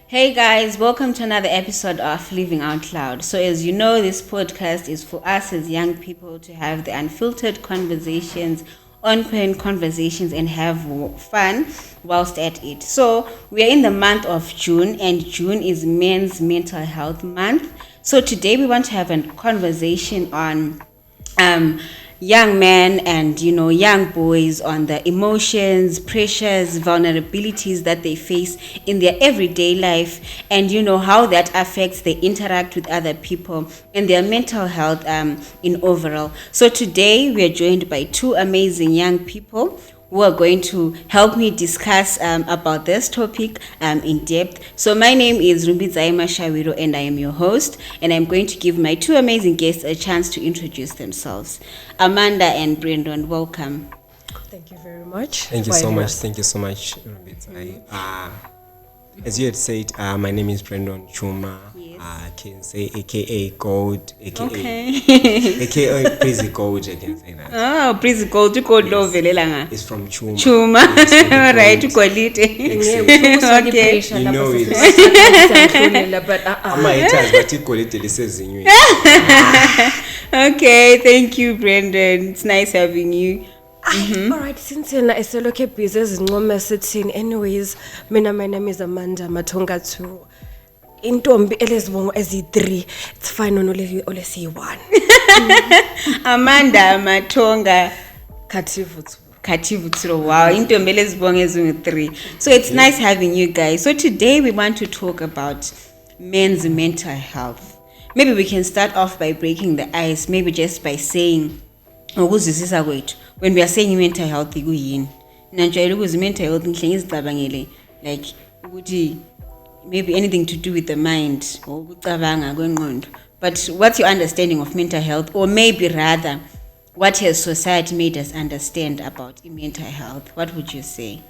Hey guys, welcome to another episode of Living Out Loud. So as you know, this podcast is for us as young people to have the unfiltered conversations, on-point conversations, and have fun whilst at it. So we are in the month of June, and June is Men's Mental Health Month. So today we want to have a conversation on young men and young boys, on the emotions, pressures, vulnerabilities that they face in their everyday life, and how that affects they interact with other people and their mental health in overall. So today we are joined by two amazing young people who are going to help me discuss about this topic in depth. So my name is Rumbizaima Shawiro and I am your host, and I'm going to give my two amazing guests a chance to introduce themselves. Amanda and Brendan, welcome. Thank you very much. Thank you so much. Thank you so much, Rumbizai. As you had said, my name is Brendan Chuma. Yes. I can say AKA Gold, AKA Breezy Gold. I can say that. Oh, Breezy Gold. You call love velelanga. It's from Chuma. Chuma. All right, you call it. Okay. You know it. But but you call it Elisezinyo. Okay, thank you, Brendan. It's nice having you. All right, since I still okay busy sitting. Anyways, my name is Amanda Matonga too. Intombi elezibongo ezi3. It's fine only one. Amanda Matonga Kativutsuro. Wow, intombi elezibongo ezi3. So it's nice having you guys. So today we want to talk about men's mental health. Maybe we can start off by breaking the ice, maybe just by saying when we are saying mental health, mental health like maybe anything to do with the mind or but what's your understanding of mental health, or maybe rather what has society made us understand about mental health? What would you say?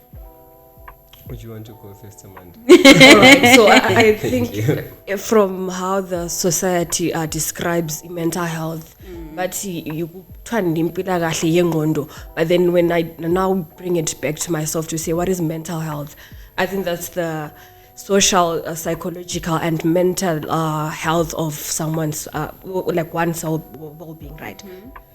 Would you want to go first, Amanda? All right, so I think from how the society describes mental health, but you try but then when I now bring it back to myself to say what is mental health, I think that's the social, psychological, and mental health of someone's like one's well-being, right?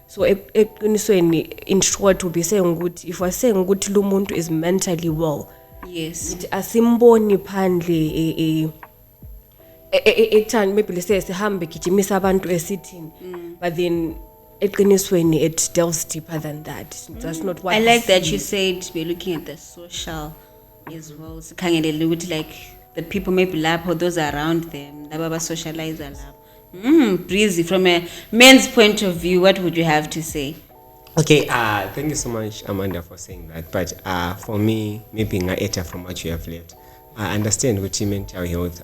So in short, to be saying good, if we're saying good, lumuntu is mentally well. Yes. Asimboni phandle maybe let's say sihambe gijimisa abantu esithini, but then eqinisweni it delves deeper than that. That's not what I like that you said we're looking at the social as well. So like the people maybe lap or those around them, the socialize lap. Breezy, from a men's point of view, what would you have to say? Okay, thank you so much, Amanda, for saying that. But for me, maybe nga from what you have left, I understand what mental health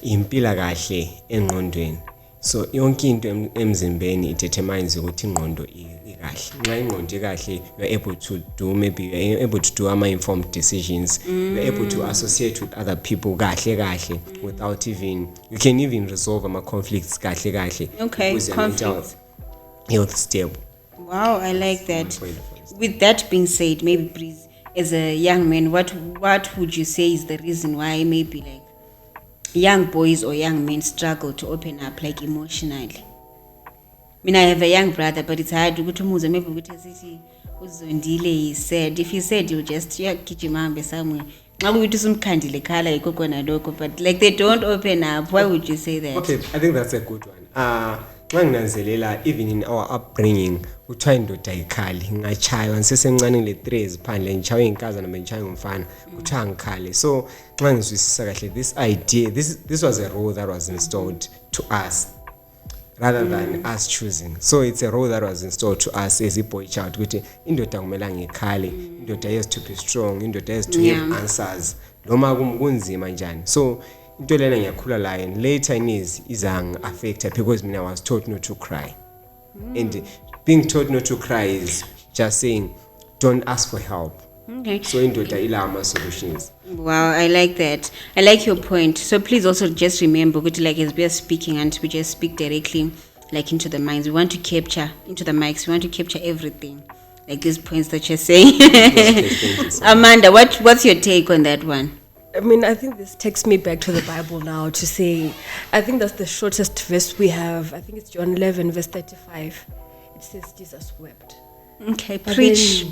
impila kahle engqondweni. So yonke into emzimbeni it determines ukuthi ingqondo ikahle. Nxa ingqondo ikahle, you are able to do informed decisions. You are able to associate with other people kahle without even, you can even resolve conflicts kahle. Okay, because your mental health stable. Wow, I like that. With that being said, maybe Breeze, as a young man, what would you say is the reason why maybe like young boys or young men struggle to open up like emotionally? I mean, I have a young brother, but it's hard to go to Muza. Maybe we can see he said, if he said you just kitchimambe somewhere, but like they don't open up. Why would you say that? Okay, I think that's a good one. Even in our upbringing, we try to dayikhali ngachaywa ngisesencane le 3 eziphandle ngichawe inkazana bengichawe ngumfana kuthiwa ngikhale. So nxa ngizwisisa kahle, this idea, this was a role that was installed to us rather than us choosing. So it's a role that was installed to us as a boy child ukuthi indoda kumele ngikhale, indoda has to be strong, indoda has to have answers noma kunzima njani. So into lena ngiyakhula layo, and later izang affected because I was taught not to cry. And being taught not to cry is just saying don't ask for help. Okay. So indoda ilama solutions. Wow, I like that. I like your point. So please also just remember, like as we are speaking, and we just speak directly like into the minds. We want to capture into the mics. We want to capture everything, like these points that you're saying. Amanda, what's your take on that one? I mean, I think this takes me back to the Bible now to say, I think that's the shortest verse we have. I think it's John 11, verse 35. It says Jesus wept. Okay, But preach.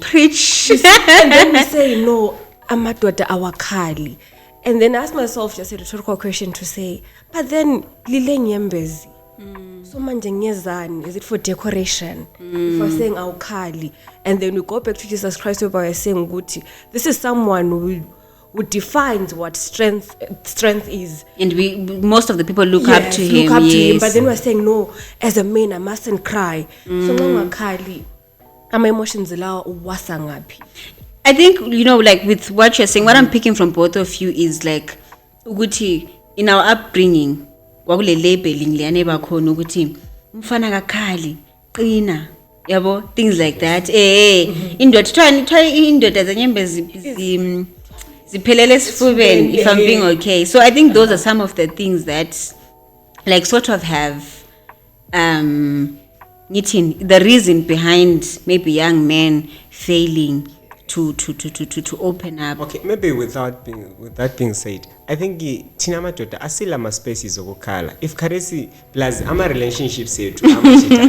And then we say, no, amadoda awakali. And then I ask myself just a rhetorical question to say, but then lile nyembezi. So manje ngiyezani? Is it for decoration? If we're saying awukali, and then we go back to Jesus Christ where we're saying guti, this is someone who defines what strength is. And most of the people look up to him. Yes. But then we're saying, no, as a man I mustn't cry. So ngakali, ama emotions lawa uwasa ngapi? I think, like with what you're saying, what I'm picking from both of you is like, ukuthi, in our upbringing, wakule labeling liyane bakhona ukuthi umfana kakhali qina yabo, things like that. Indoda try indoda zenyembe ziphelele esifubeni, if I'm being okay. So I think those are some of the things that like sort of have the reason behind maybe young men failing to open up. Okay, maybe with that being said, I think thina madoda asila ama spaces okukhala. If karesi plus ama relationships ethu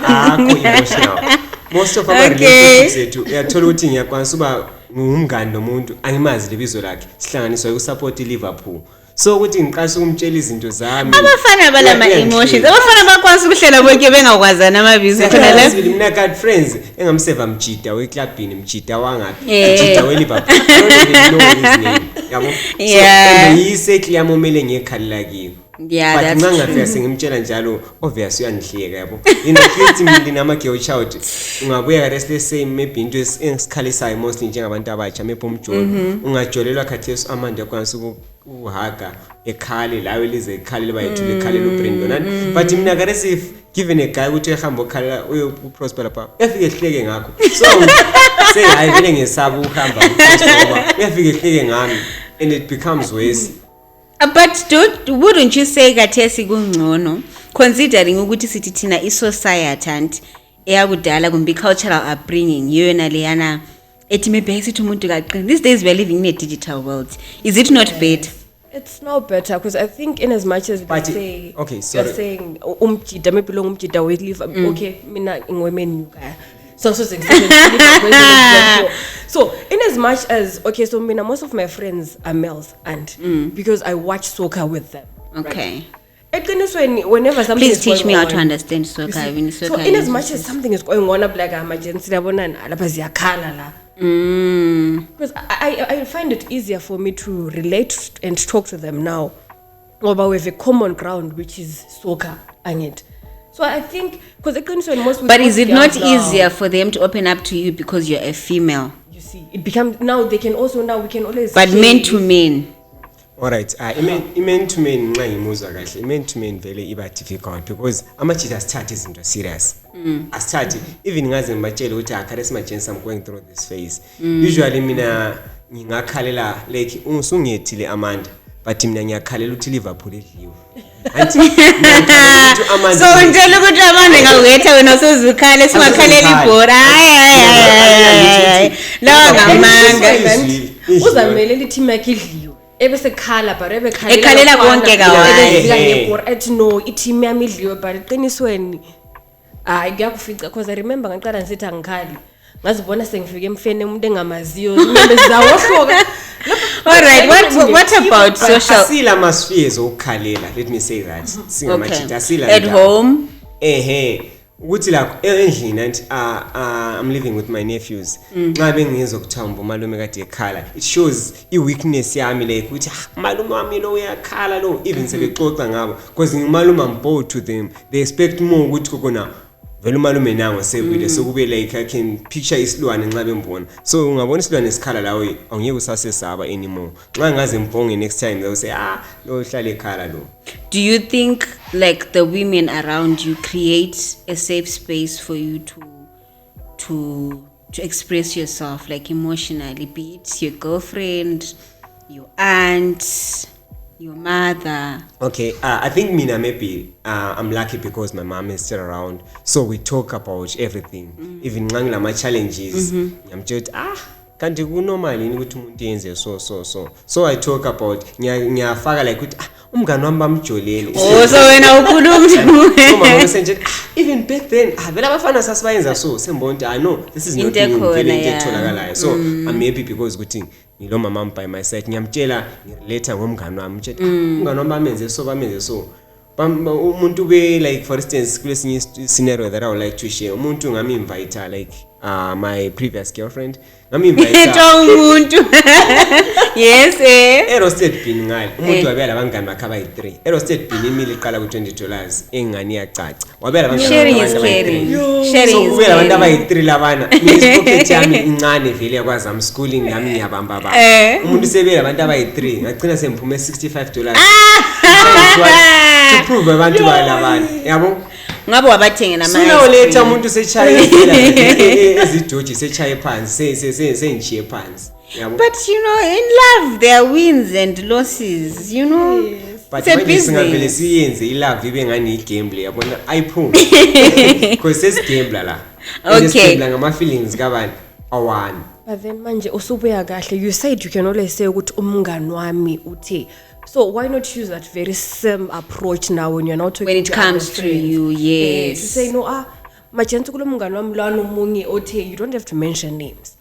akho emotional. Most of our relationships ethu uyathola ukuthi ngiyakwanisa uba ngumngani nomuntu angimazi lebizo lakhe sihlanganiswa ukusupport iLiverpool. So ukuthi ngiqashe ukumtshela izinto zami. Abafana balama emotions. Abafana bakwazi ukuhlela bonke bengakwazana amabizo khona la. Mina card friends engamseva mjida weClubini mjida wangapi? Mjida weLiverpool. I don't even know his name. Yabo. So yise clear momele ngiyekhalela kiyo. Yeah, that's true. But ngangafika ngimtshela njalo obvious uyandihleka yabo. Create mina nama girl child. Ungabuya rest the same maybe into esikhalisayo mostly njengabantu abatsha maybe umjolo. Ungajolelwa khatheso amande yakwanisa uhaga ekhali lawe lize ekhali libayethule ekhali lobrando nani. But mina karesi given a guy ukuthi ehamba okhala uprosper lapha. Uyafika ehleke ngakho. So say hayi vele ngesaba ukuhamba ngoba uyafika ehleke ngami and it becomes worse. But wouldn't you say kathesi kungcono considering ukuthi sithi thina isociety and eyakudala kumbe cultural upbringing yona leyana ethi maybe sithi umuntu kaqini. These days we are living in a digital world. Is it not better? It's not better because I think in as much as we say, okay, sorry. You're saying umjida maybe lo umjida we live okay mina ngwomen yuka. So in as much as okay, so mina most of my friends are males and because I watch soccer with them. Okay. Right? Whenever something Please is teach going me how on, to understand soccer. so in as much as something is going on, I'm like emergency la. Because I find it easier for me to relate and talk to them now. But we have a common ground which is soccer and it. So I think because most. But is it not easier for them to open up to you because you're a female? You see, it becomes now we can always. But men to men. Alright, men to men nxa ngimuzwa kahle. Men to men vele iba difficult because amajita start izinto serious. Start even ngaze ngibatshele ukuthi akharesi machance I'm going through this phase. Usually mina ngingakhalela like usungethile Amanda but mina ngiyakhalela ukuthi Liverpool idliwe. So ngitshela ukuthi Amanda ngawetha wena usuzukhala singakhalela ibhora. Hayi. Lo ngamanga. Uzamele lithi yakhe idliwe. Ebese khala but ekhalela konke kawaye ethi no i-team yami idliwe but eqinisweni hayi kuyakufica because I remember ngaqala ngisithi angikhali ngazibona sengifike emfene umuntu engamaziyo imembe zawohloka. All right, what about social asila maspheres okukhalela, let me say that singamachita asila at home ukuthi la endlini and I'm living with my nephews ngabe ngizokuthamba umalume kade ekhala, it shows I weakness yami like ukuthi malume wami lo uyakhala lo even sebexoxa ngabo because ngumalume I'm bored to them, they expect more ukuthi kokona vele umalume nango sebile so kube like I can picture isilwane nxa bembona, so ungabona isilwane esikhala lawo awungeke usasesaba anymore nxa ngaze mbonge next time they'll say lo hlale ekhala lo. Do you think like the women around you create a safe space for you to express yourself like emotionally, be it your girlfriend, your aunt, your mother? Okay, I think mina maybe I'm lucky because my mom is still around, so we talk about everything. Even ngangila my challenges, ngiyamtshela kanti kunormal yini ukuthi umuntu yenze so I talk about ngiyafaka like ukuthi umngani wami bamjolele so wena ukhuluma mama senje even back then vela abafana sasibayenza so sembona ukuthi I know this is not into etholakalayo so I'm happy because ukuthi ngilo mama by my side ngiyamtshela ngirelate ngomngani wami mtshela umngani wami bamenze so umuntu be like for instance kulesinye scenario that I would like to share umuntu ngami invite like my previous girlfriend ngami invite umuntu yes roasted bean ngali umuntu wabela abangani bakhe abayi3 roasted bean imili iqala ku$20 engani yacaca wabela abangani sharing is caring so ubela abantu abayi3 labana isipocket yami incane vele yakwazi am schooling nami ngiyabamba baba umuntu sebela abantu abayi3 ngagcina semphume $65 to prove abantu balabana yabo ngabe wabathenga nama sina letha umuntu sechaye ezidoji sechaye phansi sengichiye phansi yabo but you know in love there are wins and losses you know but manje singavele siyenze ilove ibe ngani igamble yabona ayiphume because sesigambla la okay sigambla ngama feelings kabani awani but then manje usubuya kahle you said you can always say ukuthi umngani wami uthe. So why not use that very same approach now when you're not talking when it comes to you yes to say no majentu kulo mngani wami lwana umunye othe you don't have to mention names.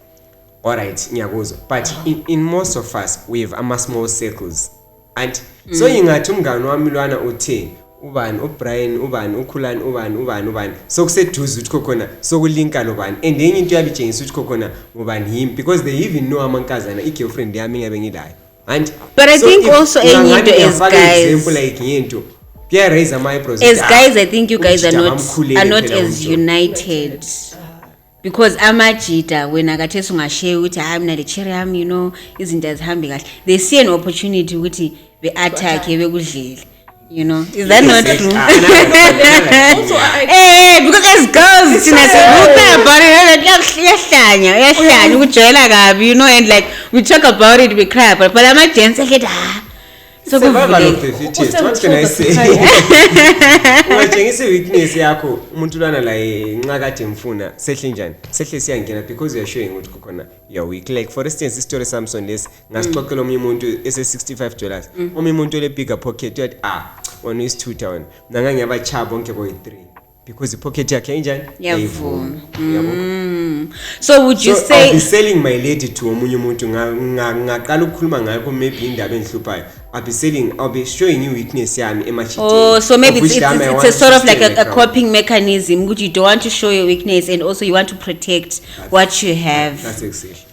All right ngiyakuzwa but in most of us we have small circles and so ingathi umngani wami lwana uthe ubani uBrian ubani ukhulani ubani so kuseduze ukuthi khona so kulinka lobani and enye into yabitshengisa ukuthi khona ubani him because they even know amankazana igirlfriend yami ngabe ngilayo. And but I so think also into as guys example like into raise my process as guys I think you guys are not as united because amajita when akathesa ungashare ukuthi mina le cherry yami you know izinto azihambi kahle they see an opportunity ukuthi be attack bekudlile. You know, is that not true? Also, because as girls, you know, and like we talk about it, we cry, but I'm a gents, so survival of the fittest. What can I say? Ungajengisa weakness yakho umuntu lana la nqakade mfuna sehle njani sehle siyangena because you are showing ukuthi khona you are weak like for instance story Samson les ngasixoxela omunye umuntu ese $65 omunye umuntu ole bigger pocket yathi one is 2,000 nanga ngiyabachaba bonke boyi3 because the pocket yakhe enjani yavuma so would you say I'll be selling my lady to omunye umuntu ngaqala ukukhuluma ngakho maybe indaba enhluphayo I'll be showing you weakness yami emachitini so maybe it's a sort of like a coping mechanism which you don't want to show your weakness and also you want to protect what you have. That's exactly.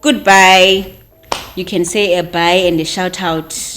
goodbye. You can say a bye and a shout out.